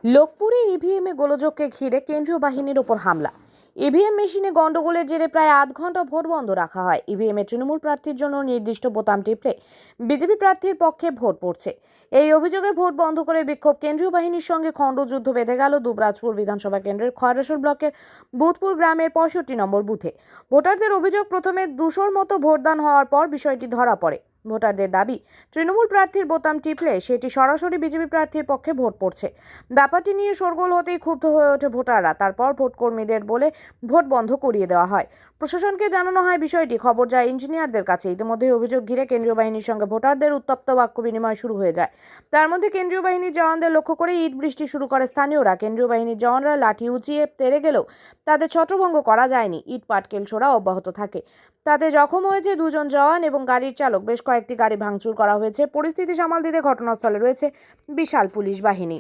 লোকপুরে ইভিএমে গোলযোগকে ঘিরে কেন্দ্রীয় বাহিনীর ওপর হামলা। ইভিএম মেশিনে গন্ডগোলের জেরে প্রায় আধ ঘন্টা ভোট বন্ধ রাখা হয়। ইভিএমে তৃণমূল প্রার্থীর জন্য নির্দিষ্ট বোতাম টিপলে বিজেপি প্রার্থীর পক্ষে ভোট পড়ছে। এই অভিযোগে ভোট বন্ধ করে বিক্ষোভ কেন্দ্রীয় বাহিনীর সঙ্গে খণ্ডযুদ্ধ বেঁধে গেল দুবরাজপুর বিধানসভা কেন্দ্রের খয়রাসুর ব্লকের বুধপুর গ্রামের 65 নম্বর বুথে। ভোটারদের অভিযোগ, প্রথমে 200-র মতো ভোটদান হওয়ার পর বিষয়টি ধরা পড়ে। ভোটারদের দাবি, তৃণমূল প্রার্থীর বোতাম টিপলে সেটি সরাসরি বিজেপি প্রার্থীর পক্ষে ভোট পড়ছে। ব্যাপারটি নিয়ে শোরগোল হতেই ক্ষুব্ধ হয়ে ওঠে ভোটাররা। তারপর ভোটকর্মীদের বলে ভোট বন্ধ করিয়ে দেওয়া হয়। প্রশাসনকে জানানো হয় বিষয়টি। খবর যায় ইঞ্জিনিয়ারদের কাছে। ইতিমধ্যে অভিযোগ ঘিরে কেন্দ্রীয় বাহিনীর সঙ্গে ভোটারদের উত্তপ্ত বাক্য বিনিময় শুরু হয়ে যায়। তার মধ্যে কেন্দ্রীয় বাহিনীর জওয়ানদের লক্ষ্য করে ইট বৃষ্টি শুরু করে স্থানীয়রা। কেন্দ্রীয় বাহিনীর জওয়ানরা লাঠি উঁচিয়ে তেড়ে গেলেও তাদের ছত্রভঙ্গ করা যায়নি। ইট পাটকেল ছোড়া অব্যাহত থাকে। তাতে জখম হয়েছে 2 জন জওয়ান এবং গাড়ির চালক। বেশ কয়েকটি গাড়ি ভাঙচুর করা হয়েছে। পরিস্থিতি সামাল দিতে ঘটনাস্থলে রয়েছে বিশাল পুলিশ বাহিনী।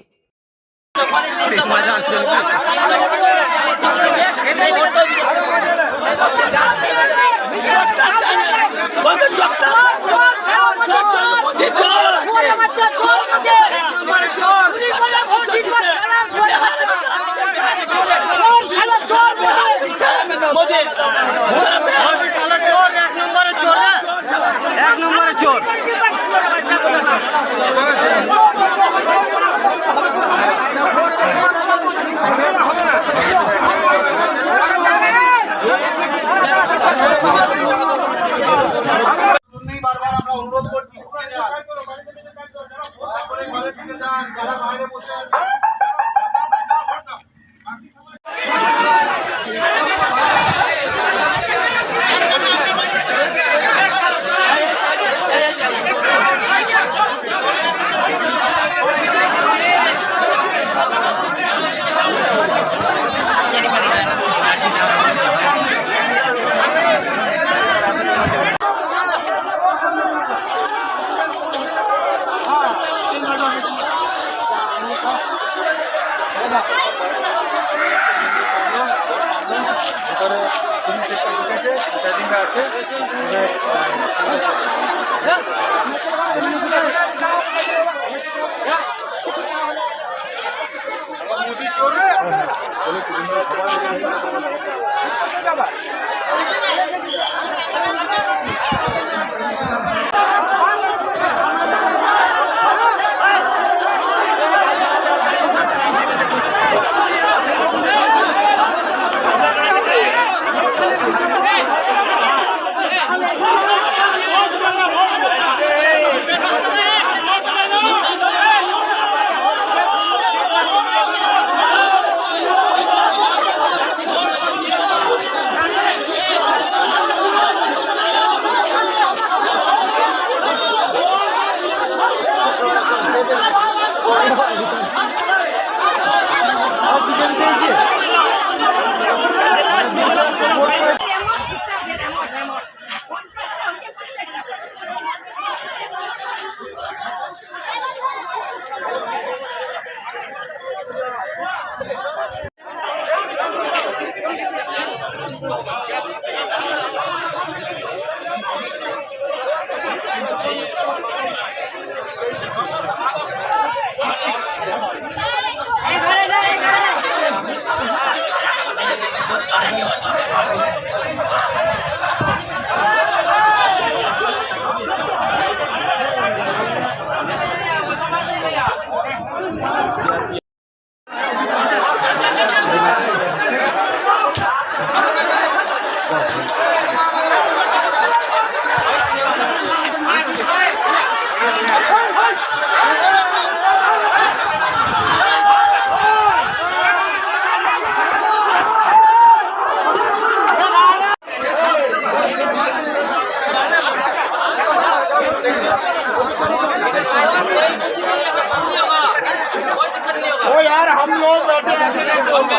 यार हम लोग बैठे ऐसे कैसे होगा?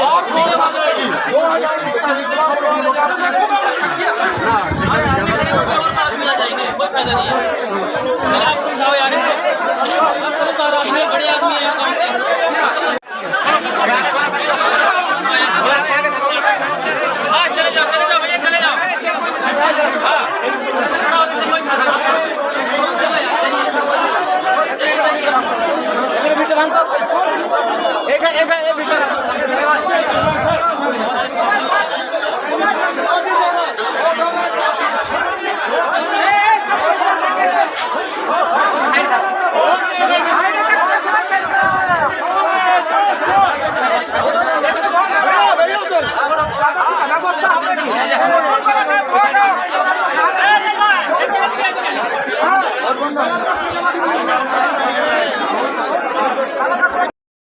और फोर्स आ जाएगी 2000 बड़े आदमी है। चले जाओ भैया, चले जाओ। हाँ ये भीतर